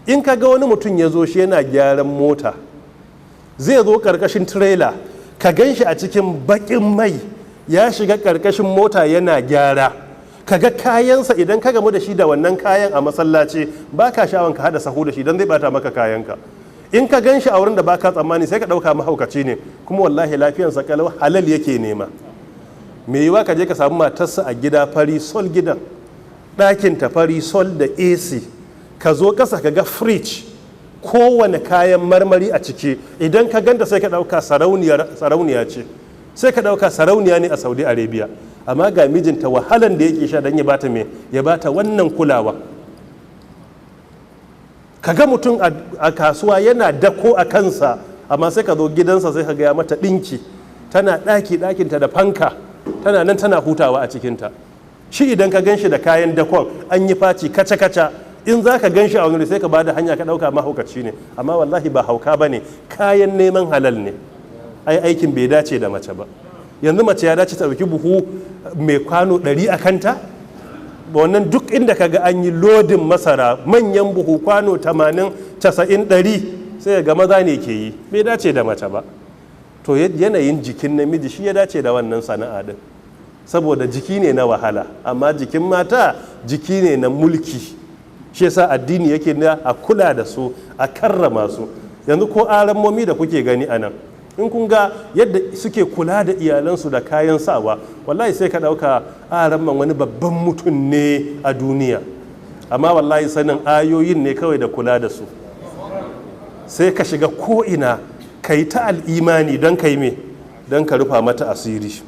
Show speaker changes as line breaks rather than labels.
in ka ga wani mutum ya zo shi yana gyaran mota, zai zo karkashin tirela, ka gan shi a cikin bakin mai ya shiga karkashin mota yana gyara, ka ga kayansa idan ka gamu da shi da wannan kayan a masallaci ba ka sha'awan ka hada sahu da shi don zai bata maka kayanka. In ka gan shi a wurin da ba ka tsammani sai ka ɗauka mahaukaci ne, kuma wallahi lafiyansa kalau halal yake nema. Me yiwa ka je ka samu matarsa a gida fari sol, gidan ɗakin ta fari sol da AC, ka zo ƙasa ka ga fridge kowane kayan marmari a ciki, idan ka ganta sai ka ɗauka sarauniya ce, sai ka ɗauka sarauniya ne a Saudi Arabia, amma ga mijinta wahalan da yake sha don ya bata wannan kulawa. Ka ga mutum a kasuwa yana dako a kansa, amma sai ka zo gidansa sai ka ga ya mata ɗinki, tana ɗakinta da fanka, tana nan tana hutawa a cikinta. Shi idan ka gan shi da kayan dakon an yi faci kaca-kaca, in za ka gan shi a wani sai ka bada hanya ka ɗauka mahaukaci ne, amma wallahi ba hauka ba ne, kayan neman halal ne. Ai aikin bai dace da mace ba. Yanzu mace ya dace ta ɗauki buhu mai kwano 100 a kanta? Wannan duk inda ka ga an yi lodin masara manyan buhu kwano 80, 90, 100 sai ga maza ne ke yi, bai dace da mace ba. To yanayin jikin namiji shi ya dace da wannan sana'a din, saboda jiki ne na wahala, amma jikin mata jiki ne na mulki. Shi yasa addini yake na a kula da su, a karrama su. Yanzu ko arammomi da kuke gani a nan, in kun ga yadda suke kula da iyalansu da kayan sawa, wallahi sai ka ɗauka aramman wani babban mutum ne a duniya, amma wallahi sanin ayoyin ne kawai da kula da su. Sai ka shiga ko'ina ka yi ta al'imani don ka yi me, don ka rufa mata asiri.